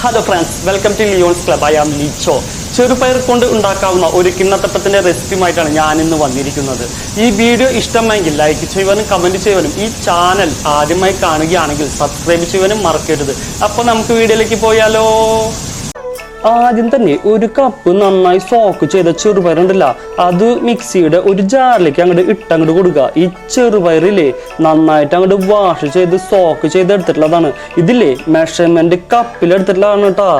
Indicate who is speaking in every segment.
Speaker 1: Hello friends, welcome to Leon's Club. I am Licho. ചെറുപയർ കൊണ്ട് ഉണ്ടാക്കാവുന്ന ഒരു കിണ്ണത്തപ്പത്തിന്റെ റെസിപ്പിയുമായിട്ടാണ് ഞാൻ ഇന്ന് വന്നിരിക്കുന്നത്. ഈ വീഡിയോ ഇഷ്ടമായെങ്കിൽ ലൈക്ക് ചെയ്യുവാനും കമന്റ് ചെയ്യുവാനും ഈ ചാനൽ ആദ്യമായി കാണുകയാണെങ്കിൽ സബ്സ്ക്രൈബ് ചെയ്യുവാനും മറക്കരുത്. അപ്പോൾ നമുക്ക് വീഡിയോയിലേക്ക് പോയാലോ. ആദ്യം തന്നെ ഒരു കപ്പ് നന്നായി സോക്ക് ചെയ്ത ചെറുപയർ ഉണ്ടല്ല, അത് മിക്സിയുടെ ഒരു ജാറിലേക്ക് അങ്ങോട്ട് ഇട്ടങ്ങോട്ട് കൊടുക്കുക. ഈ ചെറുപയറില്ലേ നന്നായിട്ട് അങ്ങോട്ട് വാഷ് ചെയ്ത് സോക്ക് ചെയ്തെടുത്തിട്ടുള്ളതാണ്. ഇതില്ലേ മെഷർമെന്റ് കപ്പിലെടുത്തിട്ടുള്ളതാണ് കേട്ടോ.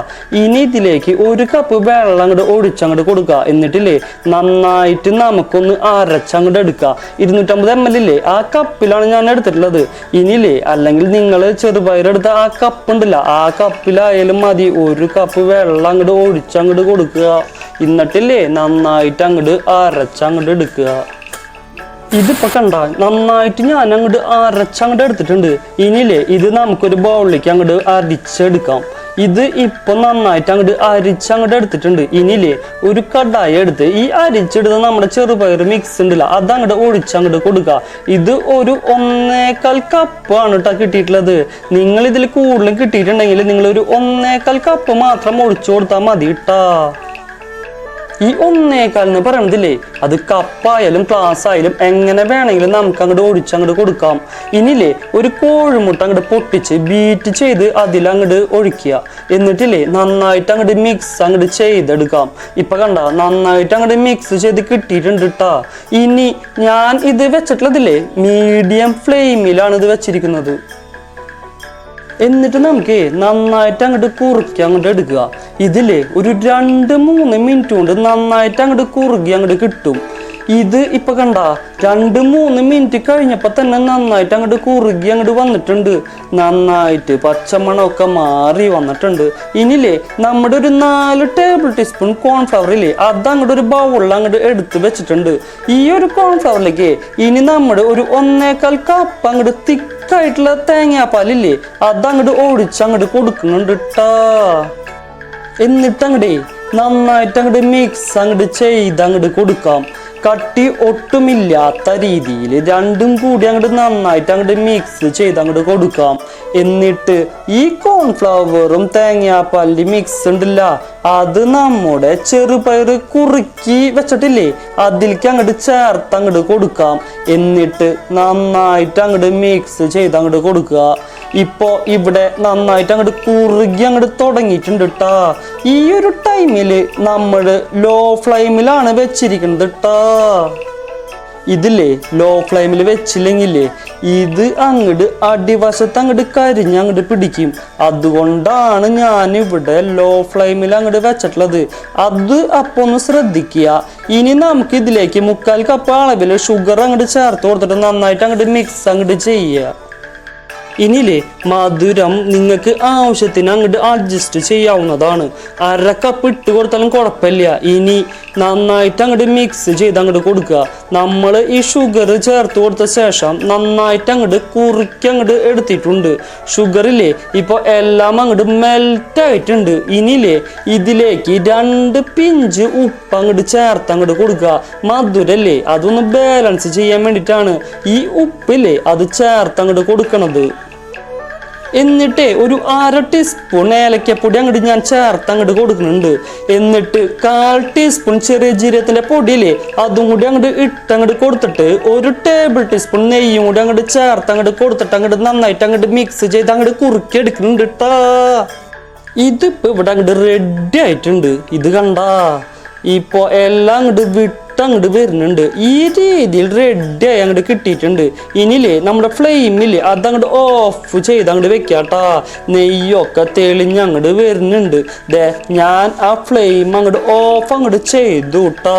Speaker 1: ഇനി ഇതിലേക്ക് ഒരു കപ്പ് വെള്ളം അങ്ങോട്ട് ഒഴിച്ചങ്ങോട്ട് കൊടുക്കുക. എന്നിട്ടില്ലേ നന്നായിട്ട് നമുക്കൊന്ന് അരച്ചങ്ങോട്ട് എടുക്കുക. 250 ml ഇല്ലേ ആ കപ്പിലാണ് ഞാൻ എടുത്തിട്ടുള്ളത്. ഇനിയില്ലേ അല്ലെങ്കിൽ നിങ്ങൾ ചെറുപയർ എടുത്ത ആ കപ്പ് ഉണ്ടല്ല, ആ കപ്പിലായാലും മതി. ഒരു കപ്പ് വെള്ളം അങ്ങോട്ട് ഒഴിച്ചങ്ങോട്ട് കൊടുക്കുക. എന്നിട്ടില്ലേ നന്നായിട്ട് അങ്ങോട്ട് അരച്ചങ്ങോട്ട് എടുക്കുക. ഇതിപ്പോ കണ്ട നന്നായിട്ട് ഞാൻ അങ്ങോട്ട് അരച്ചങ്ങോട്ട് എടുത്തിട്ടുണ്ട്. ഇനിയില്ലേ ഇത് നമുക്കൊരു ബൗളിലേക്ക് അങ്ങോട്ട് അരിച്ചെടുക്കാം. ഇത് ഇപ്പൊ നന്നായിട്ട് അങ്ങോട്ട് അരിച്ചങ്ങോട്ട് എടുത്തിട്ടുണ്ട്. ഇനിയില്ലേ ഒരു കടായി എടുത്ത് ഈ അരിച്ചെടുത്ത നമ്മുടെ ചെറുപയർ മിക്സ് ഉണ്ടല്ല, അതങ്ങോട്ട് ഒഴിച്ചങ്ങോട്ട് കൊടുക്കുക. ഇത് ഒരു 1.25 കപ്പാണ് കേട്ടോ കിട്ടിയിട്ടുള്ളത്. നിങ്ങൾ ഇതിൽ കൂടുതലും കിട്ടിയിട്ടുണ്ടെങ്കിൽ നിങ്ങൾ ഒരു 1.25 കപ്പ് മാത്രം ഒഴിച്ചു കൊടുത്താൽ മതി കേട്ടാ. ഈ 1.25 എന്ന് പറയണതില്ലേ അത് കപ്പായാലും ഗ്ലാസ് ആയാലും എങ്ങനെ വേണമെങ്കിലും നമുക്ക് അങ്ങോട്ട് ഒഴിച്ചങ്ങോട്ട് കൊടുക്കാം. ഇനിയില്ലേ ഒരു കോഴിമുട്ട അങ്ങോട്ട് പൊട്ടിച്ച് ബീറ്റ് ചെയ്ത് അതിലങ്ങോട്ട് ഒഴിക്കുക. എന്നിട്ടില്ലേ നന്നായിട്ട് അങ്ങോട്ട് മിക്സ് അങ്ങോട്ട് ചെയ്തെടുക്കാം. ഇപ്പൊ കണ്ട നന്നായിട്ട് അങ്ങോട്ട് മിക്സ് ചെയ്ത് കിട്ടിയിട്ടുണ്ട് കേട്ടാ. ഇനി ഞാൻ ഇത് വെച്ചിട്ടുള്ളതില്ലേ മീഡിയം ഫ്ലെയിമിലാണ് ഇത് വെച്ചിരിക്കുന്നത്. എന്നിട്ട് നമുക്ക് നന്നായിട്ട് അങ്ങോട്ട് കുറുക്കി അങ്ങോട്ട് എടുക്കുക. ഇതില് ഒരു 2-3 മിനിറ്റ് കൊണ്ട് നന്നായിട്ട് അങ്ങോട്ട് കുറുകി അങ്ങോട്ട് കിട്ടും. ഇത് ഇപ്പൊ കണ്ട 2-3 മിനിറ്റ് കഴിഞ്ഞപ്പോ തന്നെ നന്നായിട്ട് അങ്ങോട്ട് കുറുകി അങ്ങോട്ട് വന്നിട്ടുണ്ട്. നന്നായിട്ട് പച്ചമണമൊക്കെ മാറി വന്നിട്ടുണ്ട്. ഇനിയില്ലേ നമ്മുടെ ഒരു 4 ടേബിൾ ടീസ്പൂൺ കോൺഫ്ലവർ ഇല്ലേ അതങ്ങോട്ട് ഒരു ബൗളിൽ അങ്ങോട്ട് എടുത്ത് വെച്ചിട്ടുണ്ട്. ഈ ഒരു കോൺഫ്ലവറിലേക്ക് ഇനി നമ്മുടെ ഒരു 1.25 കപ്പ് അങ്ങോട്ട് തിക്കായിട്ടുള്ള തേങ്ങാപ്പാലില്ലേ അതങ്ങോട്ട് ഒഴിച്ചങ്ങോട്ട് കൊടുക്കുന്നുണ്ട് കേട്ടാ. എന്നിട്ട് അങ്ങോട്ടേ നന്നായിട്ട് അങ്ങോട്ട് മിക്സ് അങ്ങോട്ട് ചെയ്ത് അങ്ങോട്ട് കൊടുക്കാം. കട്ടി ഒട്ടുമില്ലാത്ത രീതിയിൽ രണ്ടും കൂടി അങ്ങോട്ട് നന്നായിട്ട് അങ്ങോട്ട് മിക്സ് ചെയ്ത് അങ്ങോട്ട് കൊടുക്കാം. എന്നിട്ട് ഈ കോൺഫ്ലവറും തേങ്ങാപ്പാലിന്റെ മിക്സ് ഉണ്ടല്ല, അത് നമ്മുടെ ചെറുപയർ കുറുക്കി വെച്ചിട്ടില്ലേ അതിലേക്ക് അങ്ങോട്ട് ചേർത്ത് അങ്ങോട്ട് കൊടുക്കാം. എന്നിട്ട് നന്നായിട്ട് അങ്ങോട്ട് മിക്സ് ചെയ്ത് അങ്ങോട്ട് കൊടുക്കുക. ഇപ്പോ ഇവിടെ നന്നായിട്ട് അങ്ങോട്ട് കുറുകി അങ്ങോട്ട് തുടങ്ങിയിട്ടുണ്ട് കേട്ടാ. ഈ ഒരു ടൈമില് നമ്മൾ ലോ ഫ്ലെയിമിലാണ് വെച്ചിരിക്കുന്നത് കേട്ടാ. ഇതില്ലേ ലോ ഫ്ലെയിമിൽ വെച്ചില്ലെങ്കിലേ ഇത് അങ്ങോട്ട് അടിവശത്ത് അങ്ങോട്ട് കരിഞ്ഞ് അങ്ങോട്ട് പിടിക്കും. അതുകൊണ്ടാണ് ഞാൻ ഇവിടെ ലോ ഫ്ലെയിമിൽ അങ്ങോട്ട് വെച്ചിട്ടുള്ളത്. അത് അപ്പൊ ഒന്ന് ശ്രദ്ധിക്കുക. ഇനി നമുക്ക് ഇതിലേക്ക് 3/4 കപ്പ് അളവിൽ ഷുഗർ അങ്ങോട്ട് ചേർത്ത് കൊടുത്തിട്ട് നന്നായിട്ട് അങ്ങോട്ട് മിക്സ് അങ്ങോട്ട് ചെയ്യുക. ഇനിയില്ലേ മധുരം നിങ്ങൾക്ക് ആവശ്യത്തിന് അങ്ങോട്ട് അഡ്ജസ്റ്റ് ചെയ്യാവുന്നതാണ്. 1/2 കപ്പ് ഇട്ട് കൊടുത്താലും കുഴപ്പമില്ല. ഇനി നന്നായിട്ട് അങ്ങോട്ട് മിക്സ് ചെയ്ത് അങ്ങോട്ട് കൊടുക്കുക. നമ്മൾ ഈ ഷുഗർ ചേർത്ത് കൊടുത്ത ശേഷം നന്നായിട്ട് അങ്ങോട്ട് കുറുക്കി അങ്ങോട്ട് എടുത്തിട്ടുണ്ട്. ഷുഗറില്ലേ ഇപ്പോൾ എല്ലാം അങ്ങോട്ട് മെൽറ്റ് ആയിട്ടുണ്ട്. ഇനിയില്ലേ ഇതിലേക്ക് 2 പിഞ്ച് ഉപ്പ് അങ്ങോട്ട് ചേർത്ത് അങ്ങോട്ട് കൊടുക്കുക. മധുരല്ലേ അതൊന്ന് ബാലൻസ് ചെയ്യാൻ വേണ്ടിയിട്ടാണ് ഈ ഉപ്പില്ലേ അത് ചേർത്ത് അങ്ങോട്ട് കൊടുക്കണത്. എന്നിട്ട് ഒരു 1/2 ടീസ്പൂൺ ഏലക്കപ്പൊടി അങ്ങോട്ട് ഞാൻ ചേർത്ത് അങ്ങോട്ട് കൊടുക്കുന്നുണ്ട്. എന്നിട്ട് 1/4 ടീസ്പൂൺ ചെറിയ ജീരകത്തിന്റെ പൊടിയില്ലേ അതും കൂടി അങ്ങോട്ട് ഇട്ടങ്ങോട്ട് കൊടുത്തിട്ട് 1 ടേബിൾ ടീസ്പൂൺ നെയ്യും കൂടി അങ്ങോട്ട് ചേർത്ത് അങ്ങോട്ട് കൊടുത്തിട്ട് അങ്ങോട്ട് നന്നായിട്ട് അങ്ങോട്ട് മിക്സ് ചെയ്ത് അങ്ങോട്ട് കുറുക്കി എടുക്കുന്നുണ്ട് കേട്ടാ. ഇതിപ്പോ ഇവിടെ അങ്ങോട്ട് റെഡി ആയിട്ടുണ്ട്. ഇത് കണ്ടാ ഇപ്പൊ എല്ലാം അങ്ങോട്ട് അങ്ങോട്ട് വരുന്നുണ്ട്. ഈ രീതിയിൽ റെഡിയായി അങ്ങോട്ട് കിട്ടിയിട്ടുണ്ട്. ഇനിയില്ലേ നമ്മുടെ ഫ്ലെയിമില്ലേ അതങ്ങോട്ട് ഓഫ് ചെയ്ത് അങ്ങോട്ട് വെക്കാട്ടാ. നെയ്യൊക്കെ തെളിഞ്ഞ് അങ്ങോട്ട് വരുന്നുണ്ട്. ദേ ഞാൻ ആ ഫ്ലെയിം അങ്ങോട്ട് ഓഫ് അങ്ങോട്ട് ചെയ്തു കേട്ടാ.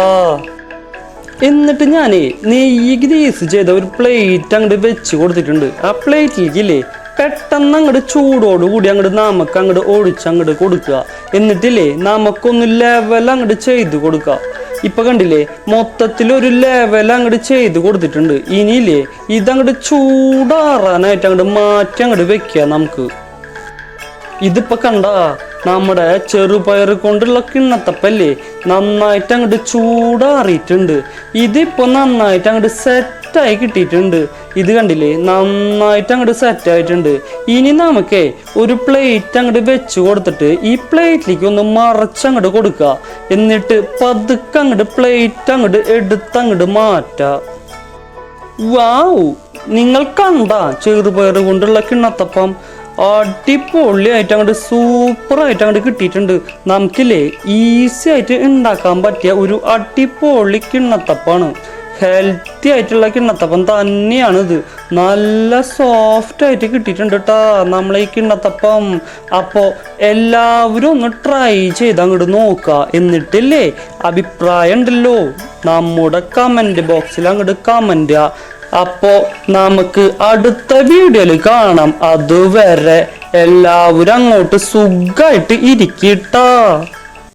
Speaker 1: എന്നിട്ട് ഞാനേ നെയ്യ് ഗ്രീസ് ചെയ്ത ഒരു പ്ലേറ്റ് അങ്ങോട്ട് വെച്ച് കൊടുത്തിട്ടുണ്ട്. ആ പ്ലേറ്റിലേക്കില്ലേ പെട്ടെന്ന് അങ്ങോട്ട് ചൂടോടുകൂടി അങ്ങോട്ട് നമുക്ക് അങ്ങോട്ട് ഒഴിച്ചങ്ങോട്ട് കൊടുക്കുക. എന്നിട്ടില്ലേ നമുക്കൊന്ന് ലെവൽ അങ്ങോട്ട് ചെയ്ത് കൊടുക്കുക. ഇപ്പൊ കണ്ടില്ലേ മൊത്തത്തിൽ ഒരു ലെവൽ അങ്ങോട്ട് ചെയ്ത് കൊടുത്തിട്ടുണ്ട്. ഇനിയില്ലേ ഇതങ്ങോട്ട് ചൂടാറാനായിട്ട് അങ്ങോട്ട് മാറ്റി അങ്ങോട്ട് വെക്കുക നമുക്ക്. ഇതിപ്പോ കണ്ട നമ്മുടെ ചെറുപയർ കൊണ്ടുള്ള കിണ്ണത്തപ്പല്ലേ നന്നായിട്ട് അങ്ങോട്ട് ചൂടാറിയിട്ടുണ്ട്. ഇതിപ്പോ നന്നായിട്ട് അങ്ങോട്ട് സെറ്റ് സെറ്റായി കിട്ടിയിട്ടുണ്ട്. ഇത് കണ്ടില്ലേ, നന്നായിട്ട് അങ്ങോട്ട് സെറ്റായിട്ടുണ്ട്. ഇനി നമുക്കേ ഒരു പ്ലേറ്റ് അങ്ങോട്ട് വെച്ച് കൊടുത്തിട്ട് ഈ പ്ലേറ്റിലേക്ക് ഒന്ന് മറച്ചങ്ങോട്ട് കൊടുക്കുക. എന്നിട്ട് പതുക്കെ അങ്ങോട്ട് പ്ലേറ്റ് അങ്ങോട്ട് എടുത്തങ്ങോട്ട് മാറ്റാം. വാവ്, നിങ്ങൾ കണ്ട ചെറുപയർ കൊണ്ടുള്ള കിണ്ണത്തപ്പം അടിപൊളിയായിട്ട് അങ്ങോട്ട് സൂപ്പറായിട്ട് അങ്ങോട്ട് കിട്ടിയിട്ടുണ്ട്. നമുക്കില്ലേ ഈസി ആയിട്ട് ഉണ്ടാക്കാൻ പറ്റിയ ഒരു അടിപൊളി കിണ്ണത്തപ്പാണ്. ഹെൽത്തി ആയിട്ടുള്ള കിണ്ണത്തപ്പം തന്നെയാണ് ഇത്. നല്ല സോഫ്റ്റ് ആയിട്ട് കിട്ടിയിട്ടുണ്ട് കേട്ടാ നമ്മളെ ഈ കിണ്ണത്തപ്പം. അപ്പോൾ എല്ലാവരും ഒന്ന് ട്രൈ ചെയ്ത് അങ്ങോട്ട് നോക്കുക. എന്നിട്ടില്ലേ അഭിപ്രായം ഉണ്ടല്ലോ നമ്മുടെ കമൻറ്റ് ബോക്സിൽ അങ്ങോട്ട് കമൻറ്റ് ചെയ്യുക. അപ്പോൾ നമുക്ക് അടുത്ത വീഡിയോയിൽ കാണാം. അതുവരെ എല്ലാവരും അങ്ങോട്ട് സുഖമായിട്ട് ഇരിക്കട്ടാ.